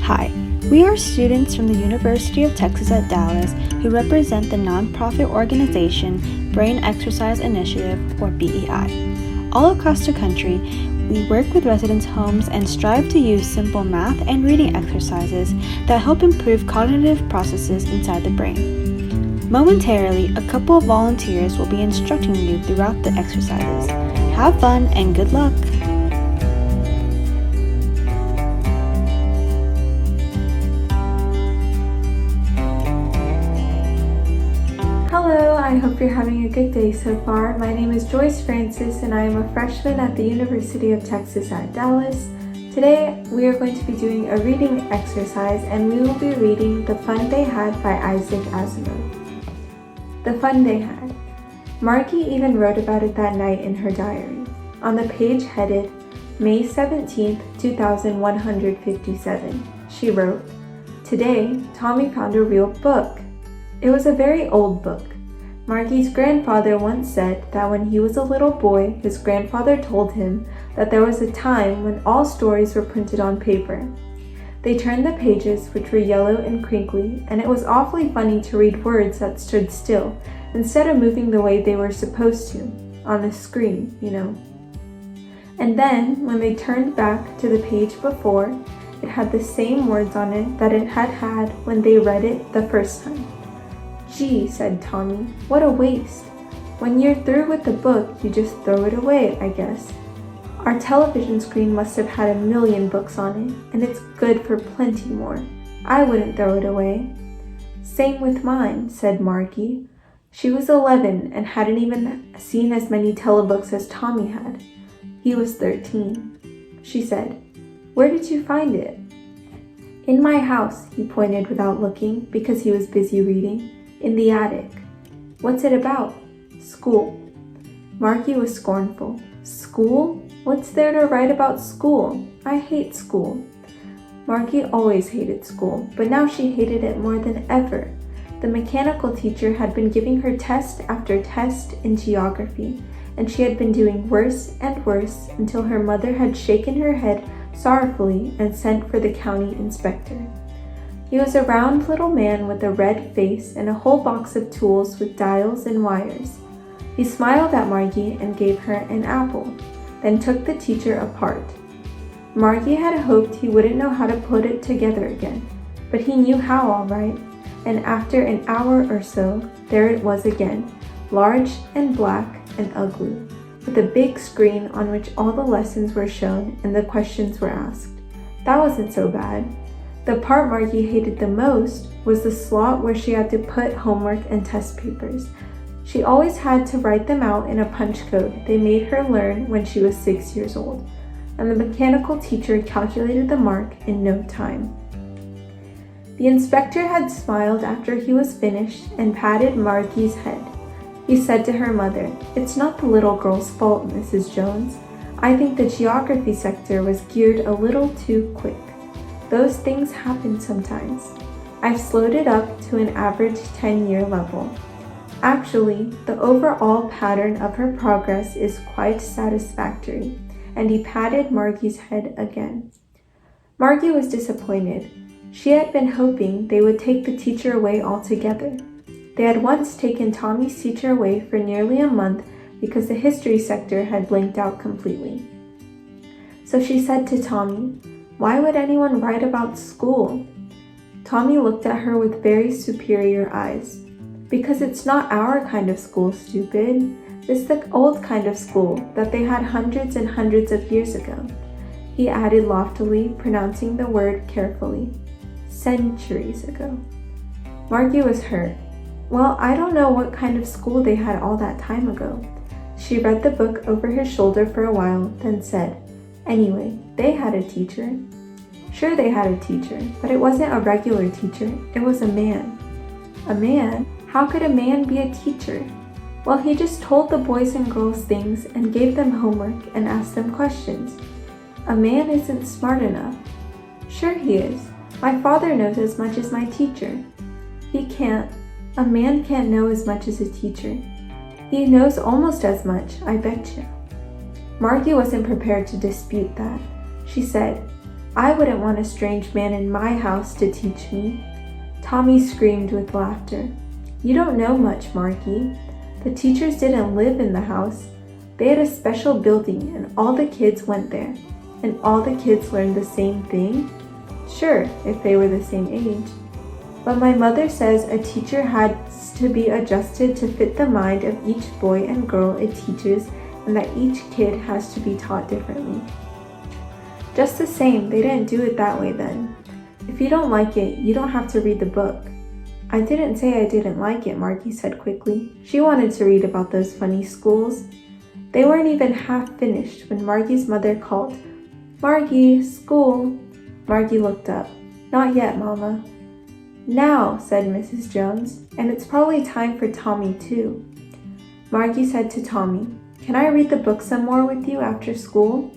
Hi, we are students from the University of Texas at Dallas who represent the nonprofit organization Brain Exercise Initiative, or BEI. All across the country, we work with residents' homes and strive to use simple math and reading exercises that help improve cognitive processes inside the brain. Momentarily, a couple of volunteers will be instructing you throughout the exercises. Have fun and good luck! Hello, I hope you're having a good day so far. My name is Joyce Francis and I am a freshman at the University of Texas at Dallas. Today we are going to be doing a reading exercise and we will be reading The Fun They Had by Isaac Asimov. The Fun They Had. Margie even wrote about it that night in her diary. On the page headed May 17, 2157, she wrote, "Today, Tommy found a real book. It was a very old book. Margie's grandfather once said that when he was a little boy, his grandfather told him that there was a time when all stories were printed on paper. They turned the pages, which were yellow and crinkly, and it was awfully funny to read words that stood still instead of moving the way they were supposed to, on the screen, you know. And then, when they turned back to the page before, it had the same words on it that it had had when they read it the first time. Gee," said Tommy, "what a waste. When you're through with the book, you just throw it away, I guess. Our television screen must have had 1,000,000 books on it, and it's good for plenty more. I wouldn't throw it away." "Same with mine," said Margie. She was 11 and hadn't even seen as many telebooks as Tommy had. He was 13. She said, "Where did you find it?" "In my house," he pointed without looking because he was busy reading. "In the attic." "What's it about?" "School." Margie was scornful. "School? What's there to write about school? I hate school." Margie always hated school, but now she hated it more than ever. The mechanical teacher had been giving her test after test in geography, and she had been doing worse and worse until her mother had shaken her head sorrowfully and sent for the county inspector. He was a round little man with a red face and a whole box of tools with dials and wires. He smiled at Margie and gave her an apple, then took the teacher apart. Margie had hoped he wouldn't know how to put it together again, but he knew how all right, and after an hour or so, there it was again, large and black and ugly, with a big screen on which all the lessons were shown and the questions were asked. That wasn't so bad. The part Margie hated the most was the slot where she had to put homework and test papers. She always had to write them out in a punch code they made her learn when she was 6 years old, and the mechanical teacher calculated the mark in no time. The inspector had smiled after he was finished and patted Margie's head. He said to her mother, "It's not the little girl's fault, Mrs. Jones. I think the geography sector was geared a little too quick. Those things happen sometimes. I've slowed it up to an average 10-year level. Actually, the overall pattern of her progress is quite satisfactory," and he patted Margie's head again. Margie was disappointed. She had been hoping they would take the teacher away altogether. They had once taken Tommy's teacher away for nearly a month because the history sector had blanked out completely. So she said to Tommy, "Why would anyone write about school?" Tommy looked at her with very superior eyes. "Because it's not our kind of school, stupid. It's the old kind of school that they had hundreds and hundreds of years ago," he added loftily, pronouncing the word carefully. "Centuries ago." Margie was hurt. "Well, I don't know what kind of school they had all that time ago." She read the book over her shoulder for a while, then said, "Anyway, they had a teacher." "Sure they had a teacher, but it wasn't a regular teacher, it was a man." "A man? How could a man be a teacher?" "Well, he just told the boys and girls things and gave them homework and asked them questions." "A man isn't smart enough." "Sure he is. My father knows as much as my teacher." "He can't. A man can't know as much as a teacher. He knows almost as much, I bet you." Margie wasn't prepared to dispute that. She said, I wouldn't want a strange man in my house to teach me." Tommy screamed with laughter. "You don't know much, Marky. The teachers didn't live in the house. They had a special building and all the kids went there. And all the kids learned the same thing? Sure, if they were the same age. But my mother says a teacher has to be adjusted to fit the mind of each boy and girl it teaches, and that each kid has to be taught differently." "Just the same, they didn't do it that way then. If you don't like it, you don't have to read the book." "I didn't say I didn't like it," Marky said quickly. She wanted to read about those funny schools. They weren't even half finished when Margy's mother called, "Margy, school." Margy looked up. "Not yet, Mama." "Now," said Mrs. Jones, "and it's probably time for Tommy too." Margy said to Tommy, "Can I read the book some more with you after school?"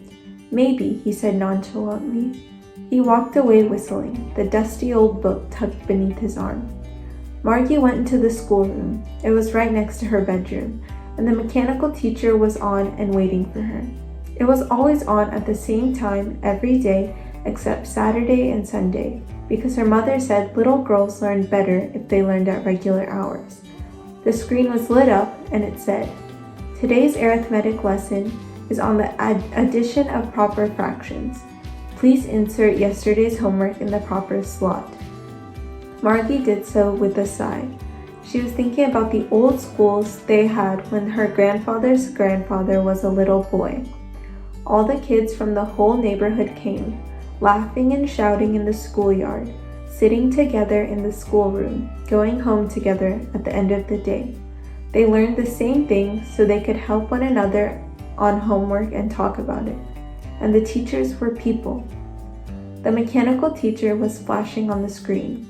"Maybe," he said nonchalantly. He walked away whistling, the dusty old book tucked beneath his arm. Margy went into the schoolroom. It was right next to her bedroom, and the mechanical teacher was on and waiting for her. It was always on at the same time every day except Saturday and Sunday, because her mother said little girls learned better if they learned at regular hours. The screen was lit up and it said, "Today's arithmetic lesson is on the addition of proper fractions. Please insert yesterday's homework in the proper slot." Margy did so with a sigh. She was thinking about the old schools they had when her grandfather's grandfather was a little boy. All the kids from the whole neighborhood came, laughing and shouting in the schoolyard, sitting together in the schoolroom, going home together at the end of the day. They learned the same thing so they could help one another on homework and talk about it. And the teachers were people. The mechanical teacher was flashing on the screen.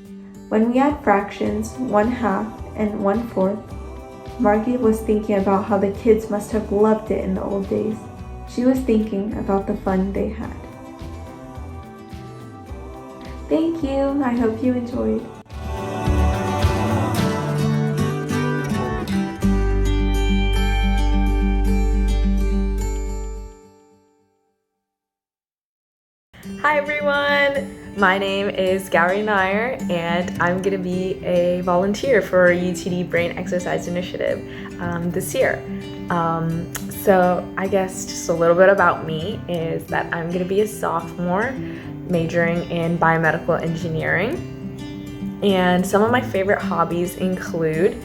When we had fractions, 1/2 and 1/4, Margy was thinking about how the kids must have loved it in the old days. She was thinking about the fun they had. Thank you. I hope you enjoyed. Hi everyone! My name is Gary Nair and I'm going to be a volunteer for UTD Brain Exercise Initiative this year. So I guess just a little bit about me is that I'm going to be a sophomore majoring in biomedical engineering. And some of my favorite hobbies include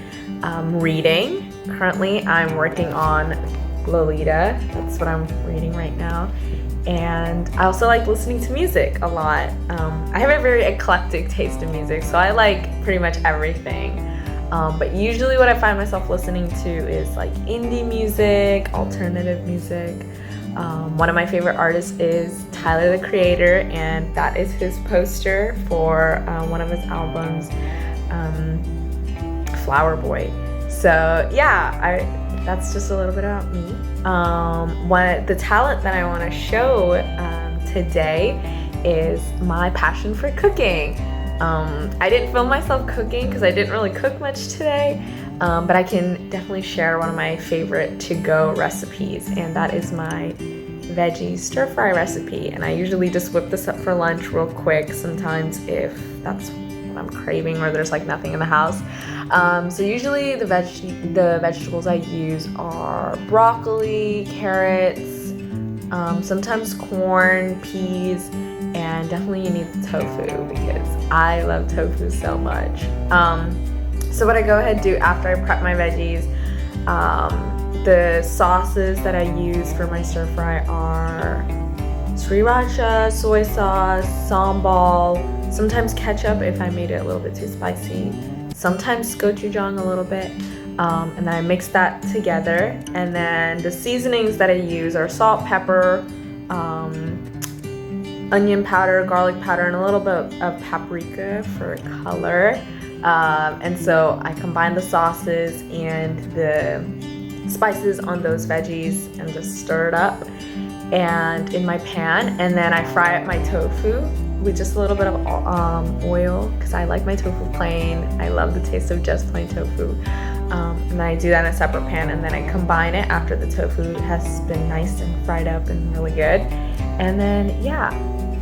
reading. Currently I'm working on Lolita. That's what I'm reading right now. And I also like listening to music a lot. I have a very eclectic taste in music, so I like pretty much everything. But usually what I find myself listening to is like indie music, alternative music. One of my favorite artists is Tyler, the Creator, and that is his poster for one of his albums, Flower Boy. So yeah, that's just a little bit about me. The talent that I want to show today is my passion for cooking. I didn't film myself cooking because I didn't really cook much today, but I can definitely share one of my favorite to-go recipes, and that is my veggie stir-fry recipe. And I usually just whip this up for lunch real quick, sometimes if that's what I'm craving or there's like nothing in the house. So usually the vegetables I use are broccoli, carrots, sometimes corn, peas, and definitely you need tofu because I love tofu so much. So what I go ahead and do after I prep my veggies, the sauces that I use for my stir fry are sriracha, soy sauce, sambal, sometimes ketchup if I made it a little bit too spicy, sometimes gochujang a little bit, and then I mix that together. And then the seasonings that I use are salt, pepper, onion powder, garlic powder, and a little bit of paprika for color. And so I combine the sauces and the spices on those veggies and just stir it up and in my pan, and then I fry up my tofu with just a little bit of oil because I like my tofu plain. I love the taste of just plain tofu. And then I do that in a separate pan, and then I combine it after the tofu has been nice and fried up and really good. And then yeah,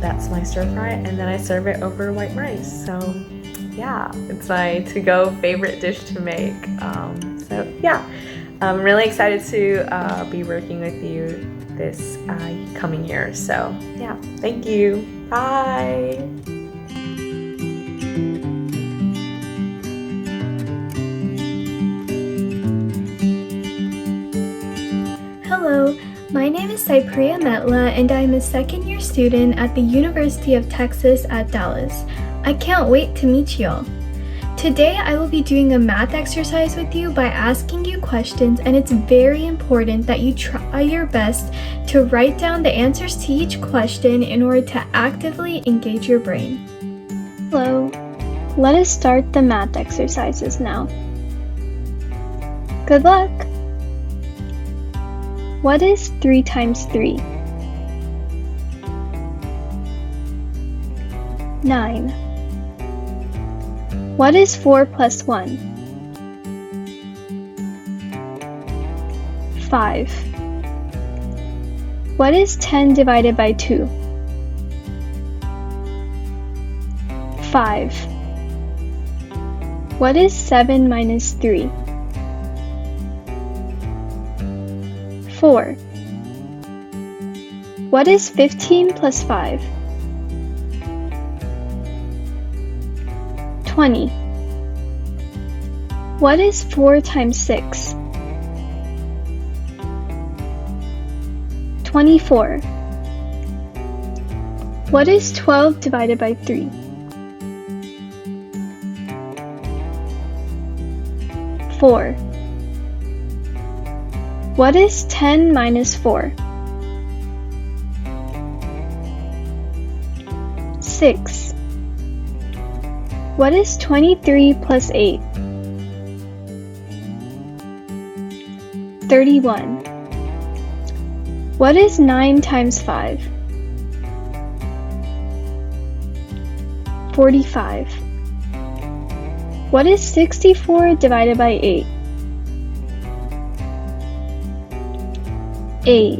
that's my stir fry, and then I serve it over white rice. So yeah, it's my to-go favorite dish to make. So yeah, I'm really excited to be working with you this coming year. So yeah, thank you. Bye. Hello, my name is Saipriya and I'm a second-year student at the University of Texas at Dallas. I can't wait to meet y'all. Today I will be doing a math exercise with you by asking you questions, and it's very important that you try your best to write down the answers to each question in order to actively engage your brain. Hello. Let us start the math exercises now. Good luck! What is 3 times 3? 9. What is 4 plus 1? 5. What is 10 divided by 2? 5. What is 7 minus 3? 4. What is 15 plus 5? 20. What is 4 times 6? 24. What is 12 divided by 3? 4. What is 10 minus 4? 6. What is 23 plus 8? 31. What is 9 times 5? 45. What is 64 divided by 8? 8.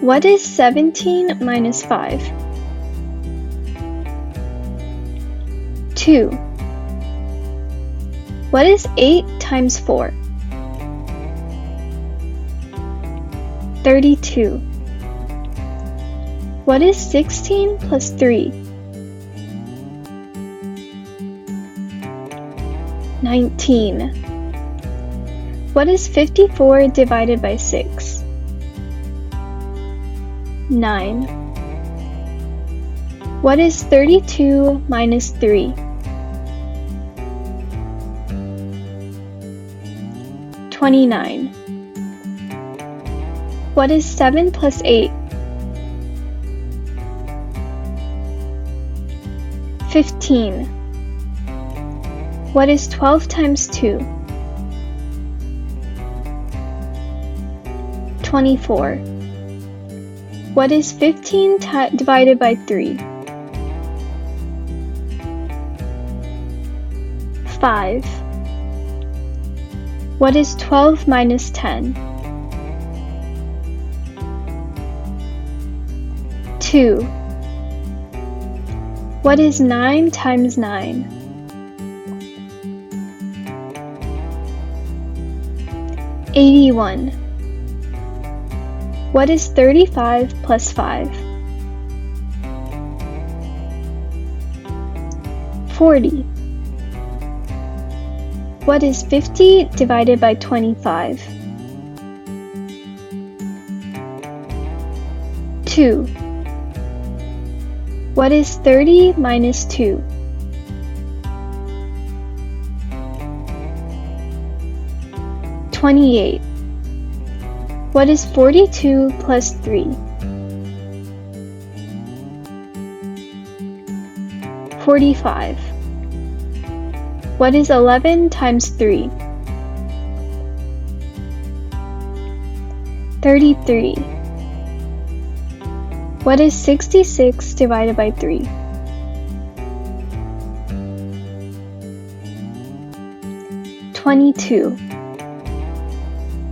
What is 17 minus 5? 2. What is 8 times 4? 32. What is 16 plus 3? 19. What is 54 divided by 6? 9. What is 32 minus 3? 29. What is 7 plus 8? 15. What is 12 times 2? 24. What is 15 divided by 3? 5. What is 12 minus 10? 2. What is 9 times 9? 81. What is 35 plus 5? 40. What is 50 divided by 25? 2. What is 30 minus 2? 28. What is 42 plus 3? 45. What is 11 times 3? 33. What is 66 divided by 3? 22.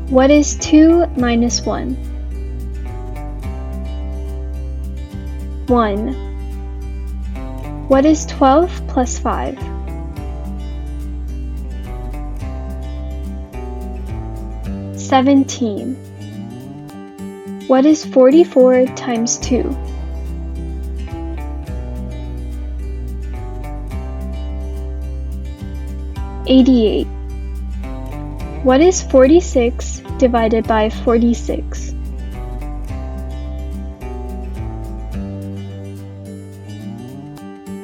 What is 2 minus 1? 1. What is 12 plus 5? 17. What is 44 times 2? 88. What is 46 divided by 46?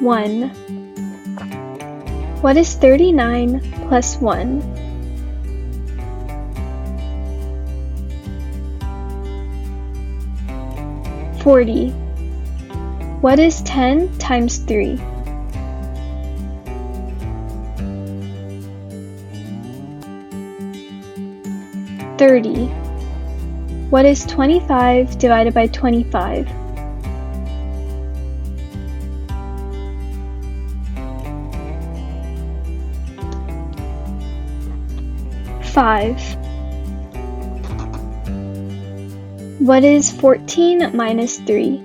1. What is 39 plus 1? 40. What is 10 times 3? 30. What is 25 divided by 25? 5. What is 14 minus 3?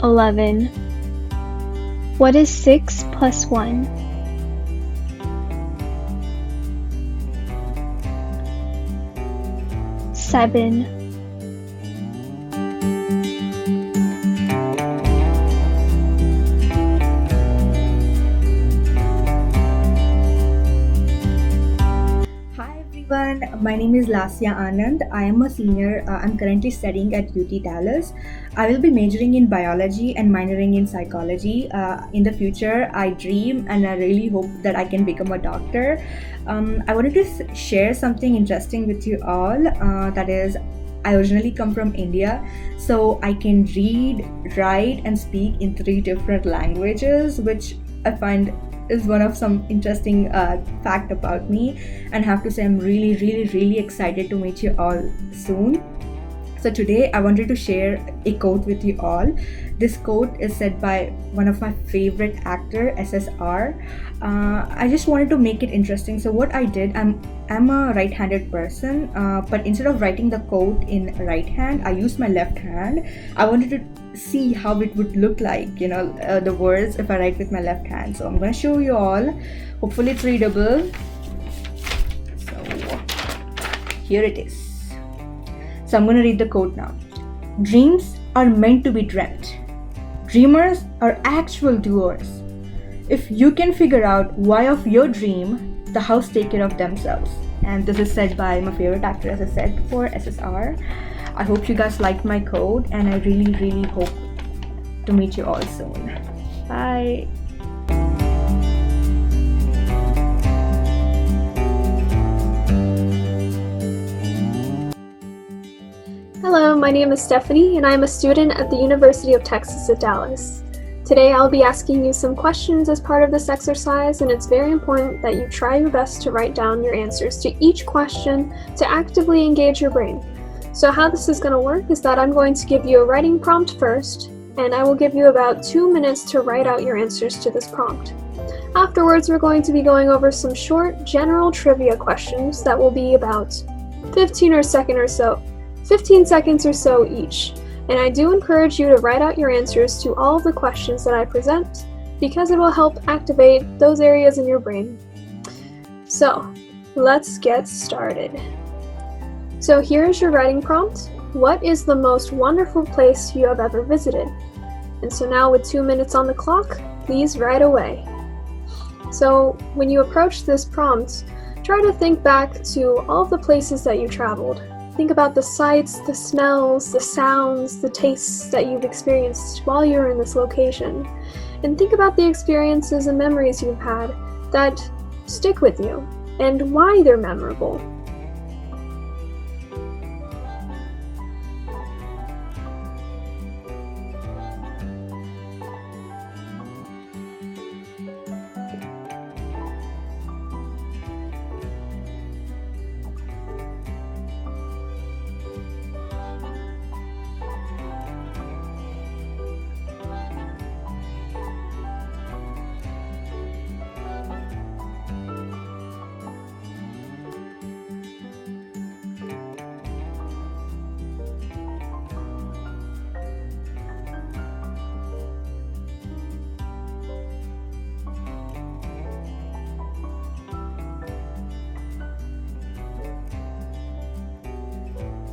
11. What is 6 plus 1? 7. Hi everyone, my name is Lazia Anand. I am a senior. I'm currently studying at UT Dallas. I will be majoring in biology and minoring in psychology. In the future, I dream and I really hope that I can become a doctor. I wanted to share something interesting with you all. That is, I originally come from India, so I can read, write, and speak in 3 different languages, which I find is one of some interesting fact about me, and have to say I'm really excited to meet you all soon. So today I wanted to share a quote with you all. This quote is said by one of my favorite actor, SSR. I just wanted to make it interesting. So what I did, I'm a right-handed person, but instead of writing the quote in right hand, I used my left hand. I wanted to see how it would look like, the words if I write with my left hand. So I'm going to show you all. Hopefully it's readable. So here it is. So I'm going to read the quote now. Dreams are meant to be dreamt. Dreamers are actual doers. If you can figure out why of your dream, the house take care of themselves. And this is said by my favorite actor, as I said before, SSR. I hope you guys liked my quote, and I really hope to meet you all soon. Bye. Hello, my name is Stephanie, and I am a student at the University of Texas at Dallas. Today I'll be asking you some questions as part of this exercise, and it's very important that you try your best to write down your answers to each question to actively engage your brain. So how this is going to work is that I'm going to give you a writing prompt first, and I will give you about 2 minutes to write out your answers to this prompt. Afterwards, we're going to be going over some short, general trivia questions that will be about 15 seconds or so each. And I do encourage you to write out your answers to all of the questions that I present, because it will help activate those areas in your brain. So, let's get started. So here's your writing prompt. What is the most wonderful place you have ever visited? And so now, with 2 minutes on the clock, please write away. So when you approach this prompt, try to think back to all of the places that you traveled. Think about the sights, the smells, the sounds, the tastes that you've experienced while you're in this location. And think about the experiences and memories you've had that stick with you and why they're memorable.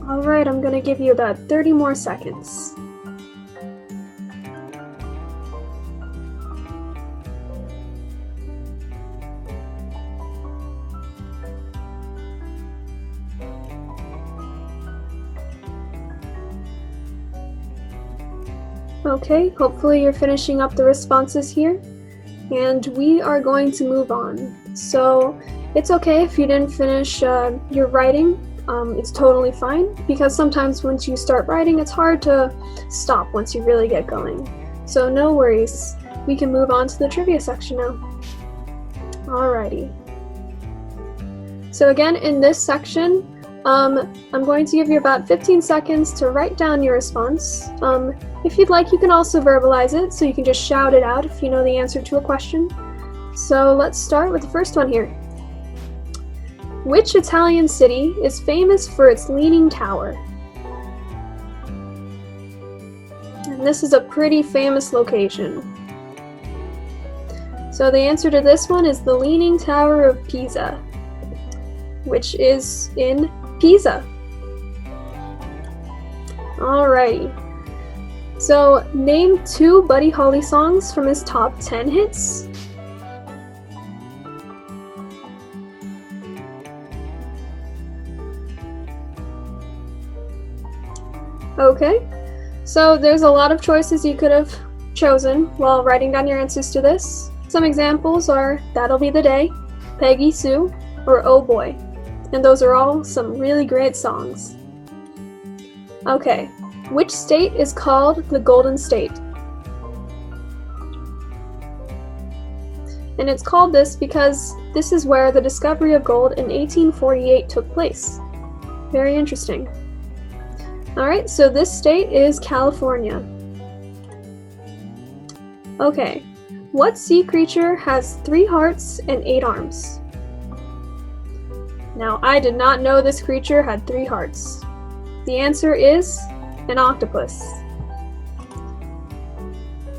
Alright, I'm gonna give you about 30 more seconds. Okay, hopefully you're finishing up the responses here, and we are going to move on. So it's okay if you didn't finish your writing. It's totally fine, because sometimes once you start writing, it's hard to stop once you really get going. So no worries. We can move on to the trivia section now. Alrighty. So again, in this section, I'm going to give you about 15 seconds to write down your response. If you'd like, you can also verbalize it, so you can just shout it out if you know the answer to a question. So let's start with the first one here. Which Italian city is famous for its Leaning Tower? And this is a pretty famous location. So the answer to this one is the Leaning Tower of Pisa, which is in Pisa. Alrighty. So name 2 Buddy Holly songs from his top 10 hits. Okay, so there's a lot of choices you could have chosen while writing down your answers to this. Some examples are That'll Be the Day, Peggy Sue, or Oh Boy. And those are all some really great songs. Okay, which state is called the Golden State? And it's called this because this is where the discovery of gold in 1848 took place. Very interesting. Alright, so this state is California. Okay, what sea creature has 3 hearts and 8 arms? Now, I did not know this creature had 3 hearts. The answer is an octopus.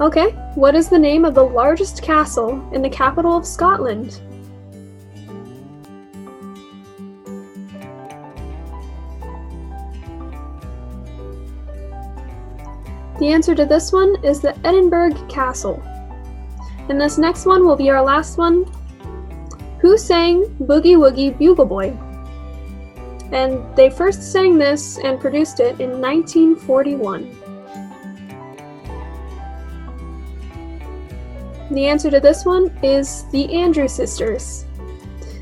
Okay, what is the name of the largest castle in the capital of Scotland? The answer to this one is the Edinburgh Castle. And this next one will be our last one. Who sang Boogie Woogie Bugle Boy? And they first sang this and produced it in 1941. The answer to this one is the Andrews Sisters.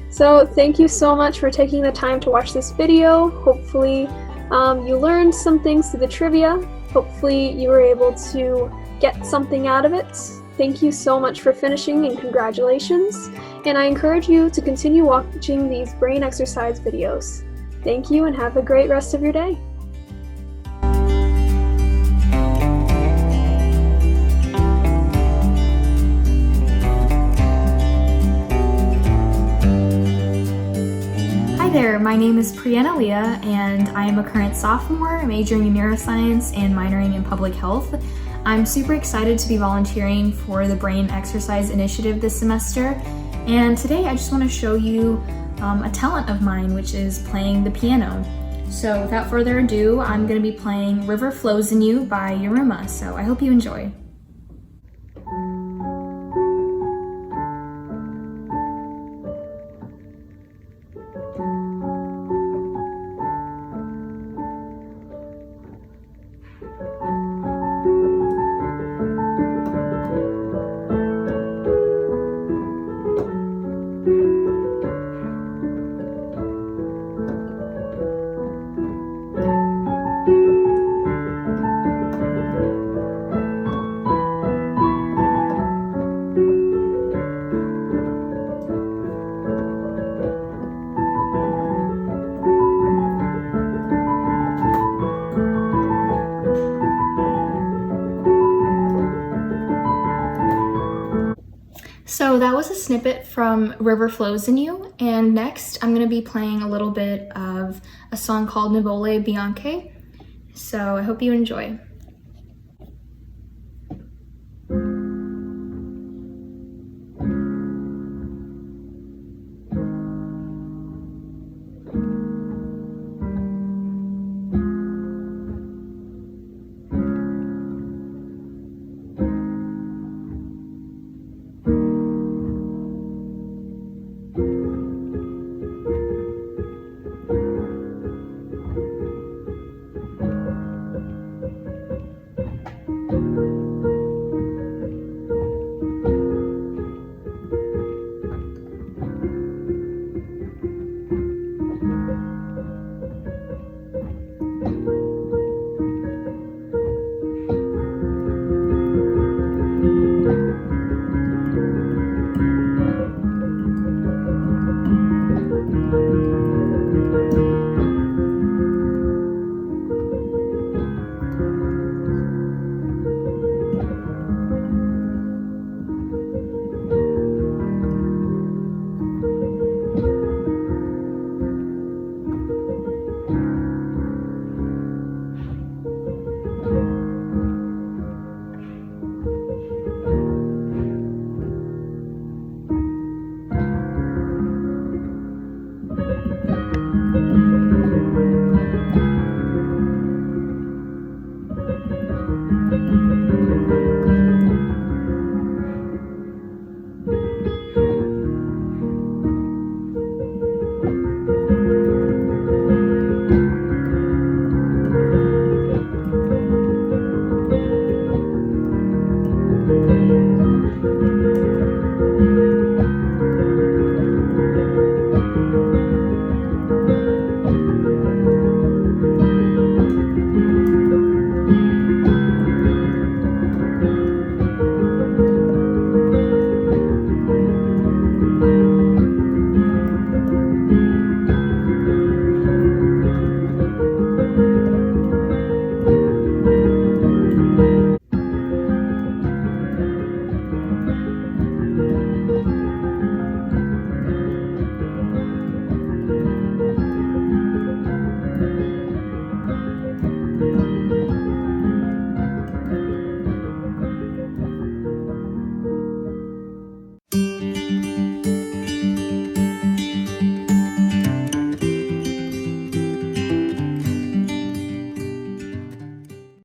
So thank you so much for taking the time to watch this video. Hopefully you learned some things through the trivia. Hopefully you were able to get something out of it. Thank you so much for finishing, and congratulations. And I encourage you to continue watching these brain exercise videos. Thank you, and have a great rest of your day. Hi there, my name is Priyana and I am a current sophomore majoring in neuroscience and minoring in public health. I'm super excited to be volunteering for the Brain Exercise Initiative this semester, and today I just want to show you a talent of mine, which is playing the piano. So without further ado, I'm going to be playing River Flows in You by Yuruma, so I hope you enjoy. So that was a snippet from River Flows in You, and next I'm going to be playing a little bit of a song called Nuvole Bianche, so I hope you enjoy.